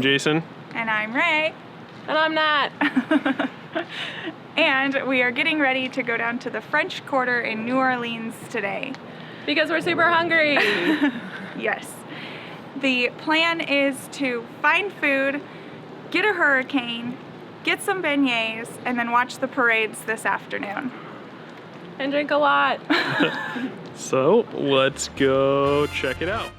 Jason. And I'm Rae. And I'm Nat. And we are getting ready to go down to the French Quarter in New Orleans today. Because we're super hungry. Yes. The plan is to find food, get a hurricane, get some beignets, and then watch the parades this afternoon. And drink a lot. So let's go check it out.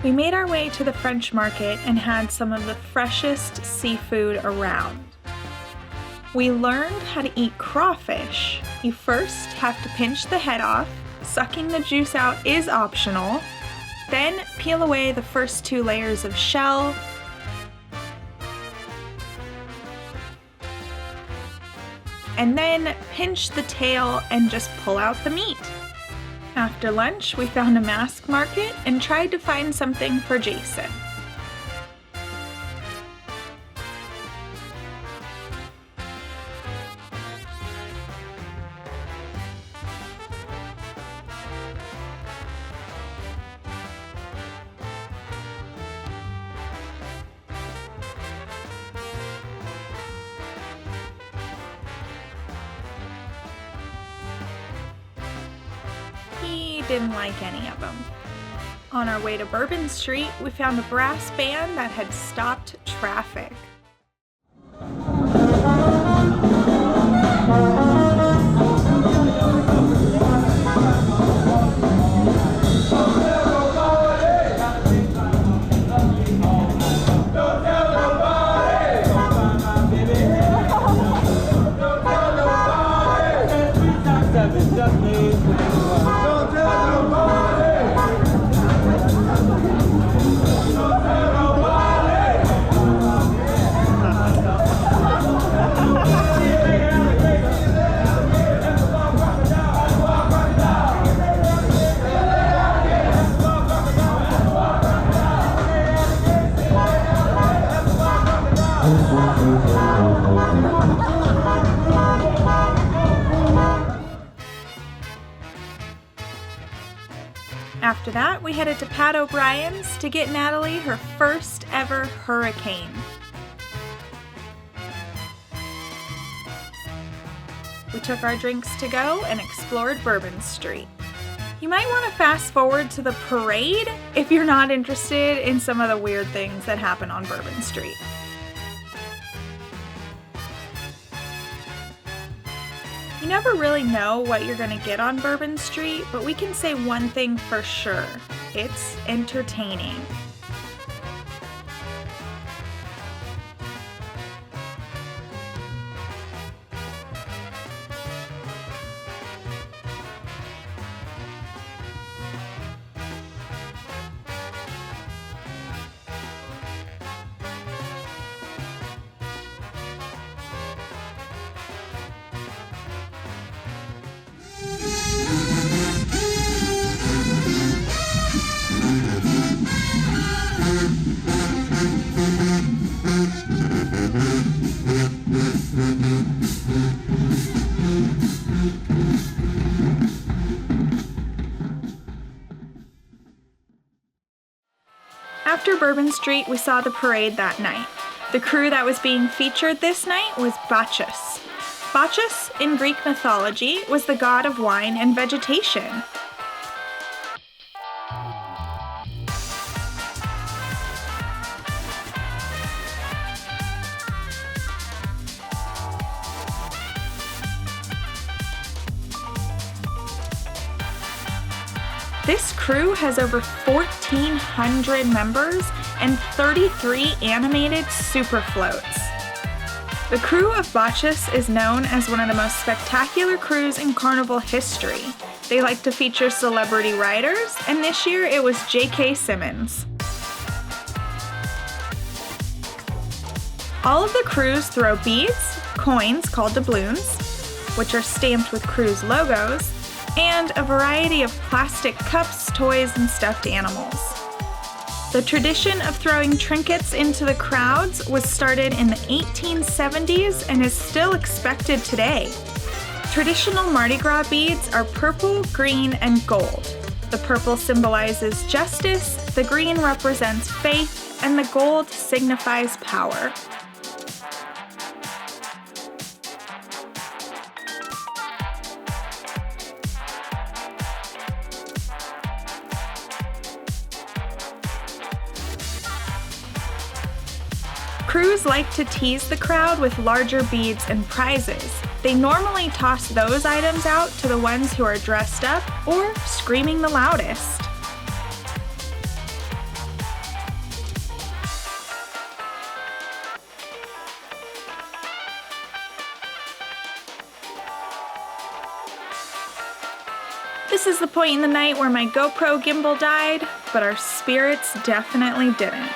We made our way to the French market and had some of the freshest seafood around. We learned how to eat crawfish. You first have to pinch the head off. Sucking the juice out is optional. Then peel away the first 2 layers of shell. And then pinch the tail and just pull out the meat. After lunch, we found a mask market and tried to find something for Jason. He didn't like any of them. On our way to Bourbon Street, we found a brass band that had stopped traffic. After that, we headed to Pat O'Brien's to get Natalie her first ever hurricane. We took our drinks to go and explored Bourbon Street. You might want to fast forward to the parade if you're not interested in some of the weird things that happen on Bourbon Street. You never really know what you're going to get on Bourbon Street, but we can say one thing for sure. It's entertaining. After Bourbon Street, we saw the parade that night. The crew that was being featured this night was Bacchus. Bacchus, in Greek mythology, was the god of wine and vegetation. This crew has over 1,400 members and 33 animated super floats. The crew of Bacchus is known as one of the most spectacular crews in carnival history. They like to feature celebrity riders, and this year it was J.K. Simmons. All of the crews throw beads, coins called doubloons, which are stamped with cruise logos, and a variety of plastic cups, toys, and stuffed animals. The tradition of throwing trinkets into the crowds was started in the 1870s and is still expected today. Traditional Mardi Gras beads are purple, green, and gold. The purple symbolizes justice, the green represents faith, and the gold signifies power. Crews like to tease the crowd with larger beads and prizes. They normally toss those items out to the ones who are dressed up or screaming the loudest. This is the point in the night where my GoPro gimbal died, but our spirits definitely didn't.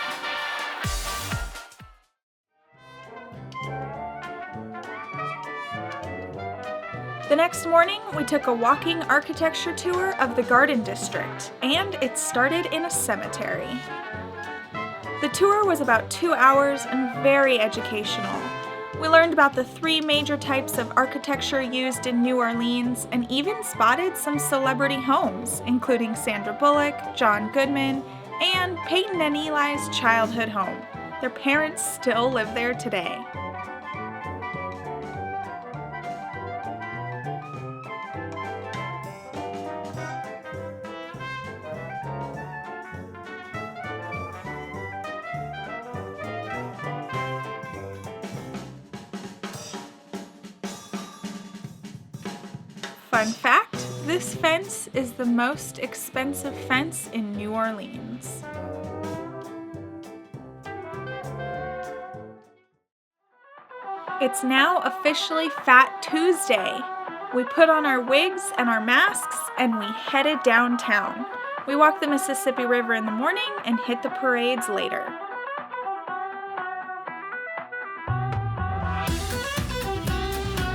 The next morning, we took a walking architecture tour of the Garden District, and it started in a cemetery. The tour was about 2 hours and very educational. We learned about the 3 major types of architecture used in New Orleans and even spotted some celebrity homes, including Sandra Bullock, John Goodman, and Peyton and Eli's childhood home. Their parents still live there today. Fun fact, this fence is the most expensive fence in New Orleans. It's now officially Fat Tuesday. We put on our wigs and our masks and we headed downtown. We walked the Mississippi River in the morning and hit the parades later.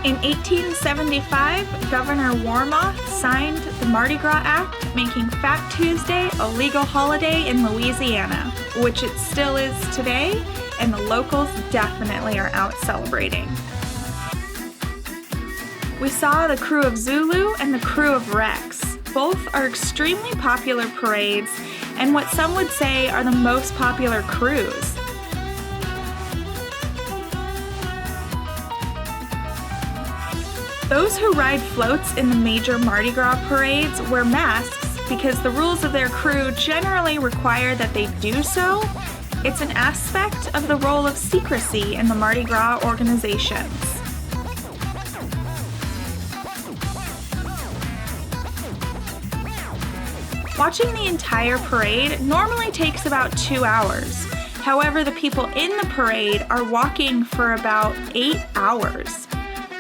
In 1875, Governor Warmoth signed the Mardi Gras Act, making Fat Tuesday a legal holiday in Louisiana, which it still is today, and the locals definitely are out celebrating. We saw the crew of Zulu and the crew of Rex. Both are extremely popular parades, and what some would say are the most popular crews. Those who ride floats in the major Mardi Gras parades wear masks because the rules of their crew generally require that they do so. It's an aspect of the role of secrecy in the Mardi Gras organizations. Watching the entire parade normally takes about 2 hours. However, the people in the parade are walking for about 8 hours.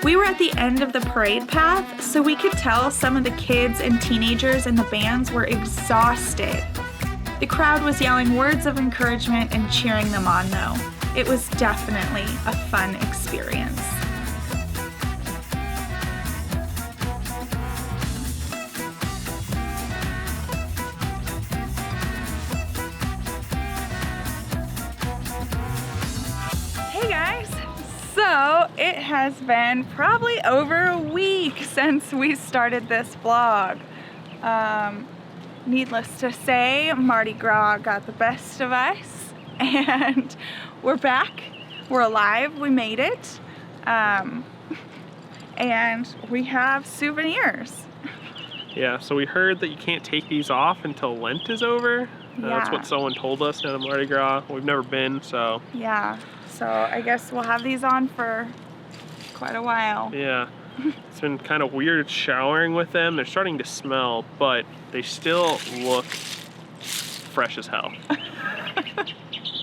We were at the end of the parade path, so we could tell some of the kids and teenagers in the bands were exhausted. The crowd was yelling words of encouragement and cheering them on, though. It was definitely a fun experience. Hey guys! So it has been probably over a week since we started this vlog. Needless to say, Mardi Gras got the best of us and we're back, we're alive, we made it, and we have souvenirs. Yeah, so we heard that you can't take these off until Lent is over. That's what someone told us down at Mardi Gras. We've never been, so. Yeah, so I guess we'll have these on for quite a while. Yeah, it's been kind of weird showering with them. They're starting to smell, but they still look fresh as hell.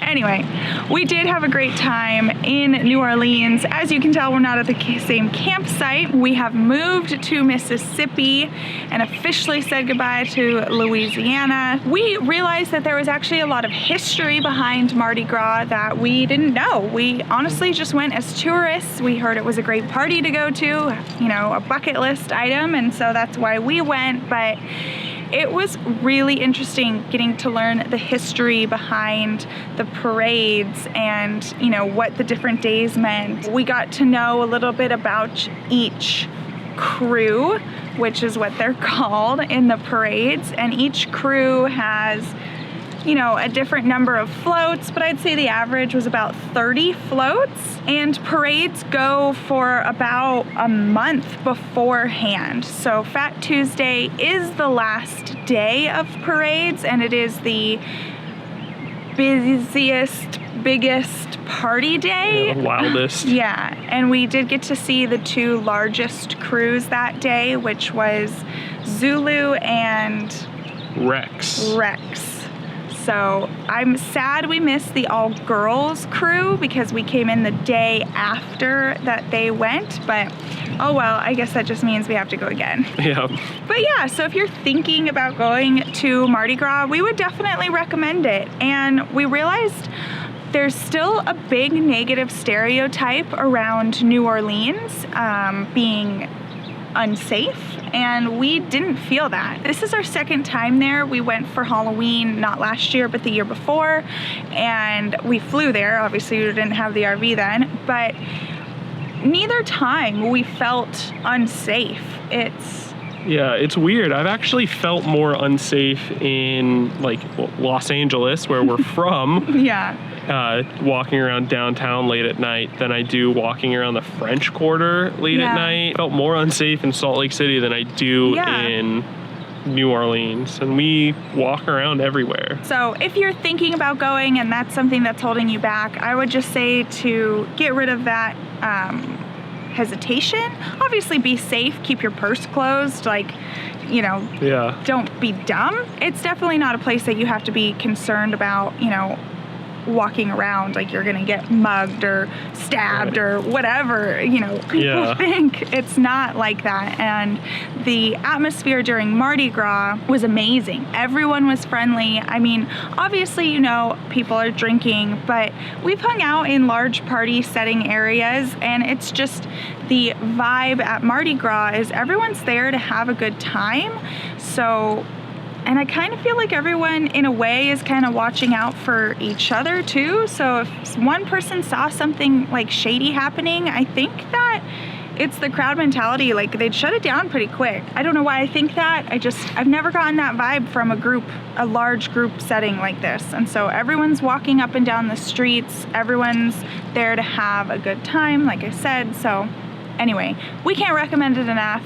Anyway, we did have a great time in New Orleans. As you can tell, we're not at the same campsite. We have moved to Mississippi and officially said goodbye to Louisiana. We realized that there was actually a lot of history behind Mardi Gras that we didn't know. We honestly just went as tourists. We heard it was a great party to go to, you know, a bucket list item, and so that's why we went, but it was really interesting getting to learn the history behind the parades and, you know, what the different days meant. We got to know a little bit about each crew, which is what they're called in the parades, and each crew has, you know, a different number of floats, but I'd say the average was about 30 floats, and parades go for about a month beforehand. So Fat Tuesday is the last day of parades, and it is the busiest, biggest party day. Yeah, the wildest. Yeah, and we did get to see the two largest crews that day, which was Zulu and Rex. So I'm sad we missed the all-girls crew because we came in the day after that they went, but oh well, I guess that just means we have to go again. Yeah. But yeah, so if you're thinking about going to Mardi Gras, we would definitely recommend it. And we realized there's still a big negative stereotype around New Orleans being unsafe, and we didn't feel that. This is our second time there. We went for Halloween, not last year, but the year before, and we flew there. Obviously, we didn't have the RV then, but neither time we felt unsafe. Yeah, it's weird. I've actually felt more unsafe in like Los Angeles, where we're from. Yeah. Walking around downtown late at night than I do walking around the French Quarter late at night. I felt more unsafe in Salt Lake City than I do in New Orleans, and we walk around everywhere. So if you're thinking about going and that's something that's holding you back, I would just say to get rid of that hesitation. Obviously be safe, keep your purse closed, like, you know, don't be dumb. It's definitely not a place that you have to be concerned about, you know, walking around like you're gonna get mugged or stabbed or whatever, you know, people think. It's not like that. And the atmosphere during Mardi Gras was amazing. Everyone was friendly. I mean, obviously, you know, people are drinking, but we've hung out in large party setting areas, and it's just the vibe at Mardi Gras is everyone's there to have a good time. So, and I kind of feel like everyone, in a way, is kind of watching out for each other, too. So if one person saw something, like, shady happening, I think that it's the crowd mentality. Like, they'd shut it down pretty quick. I don't know why I think that. I've never gotten that vibe from a large group setting like this. And so everyone's walking up and down the streets. Everyone's there to have a good time, like I said. So anyway, we can't recommend it enough.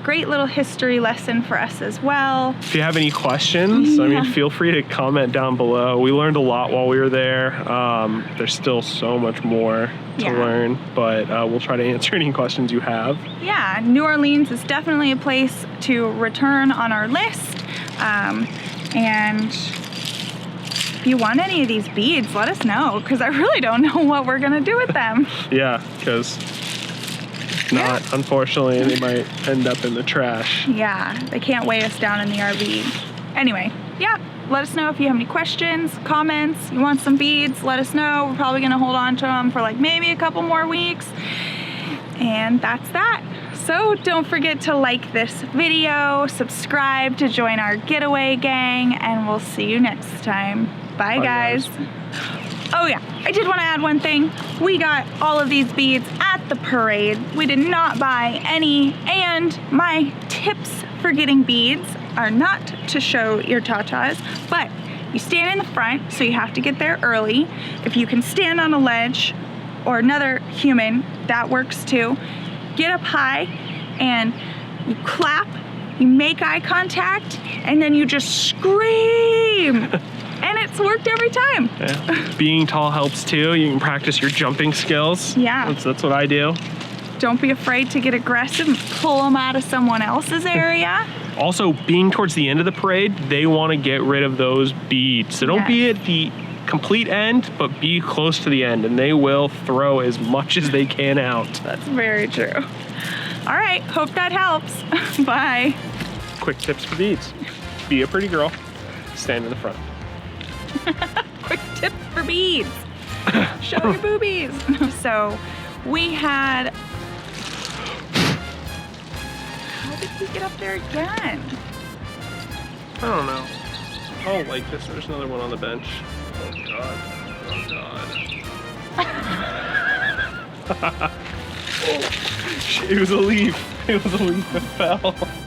Great little history lesson for us as well. If you have any questions, I mean, feel free to comment down below. We learned a lot while we were there. There's still so much more to learn, but we'll try to answer any questions you have. Yeah, New Orleans is definitely a place to return on our list. And if you want any of these beads, let us know, because I really don't know what we're gonna do with them. Yeah, because not, unfortunately, they might end up in the trash. Yeah, they can't weigh us down in the RV. Anyway, yeah, let us know if you have any questions, comments, you want some beads, let us know. We're probably gonna hold on to them for like maybe a couple more weeks. And that's that. So don't forget to like this video, subscribe to join our getaway gang, and we'll see you next time. Bye guys. Oh yeah, I did want to add one thing. We got all of these beads at the parade. We did not buy any, and my tips for getting beads are not to show your tatas, but you stand in the front, so you have to get there early. If you can stand on a ledge or another human, that works too. Get up high and you clap, you make eye contact, and then you just scream. And it's worked every time. Yeah. Being tall helps too. You can practice your jumping skills. Yeah. That's what I do. Don't be afraid to get aggressive and pull them out of someone else's area. Also, being towards the end of the parade, they want to get rid of those beads. So don't be at the complete end, but be close to the end, and they will throw as much as they can out. That's very true. All right, hope that helps. Bye. Quick tips for beads. Be a pretty girl. Stand in the front. Quick tip for beads. Show your boobies. So we had, how did we get up there again? I don't know. I don't like this. There's another one on the bench. Oh God. Oh God. It was a leaf. It was a leaf that fell.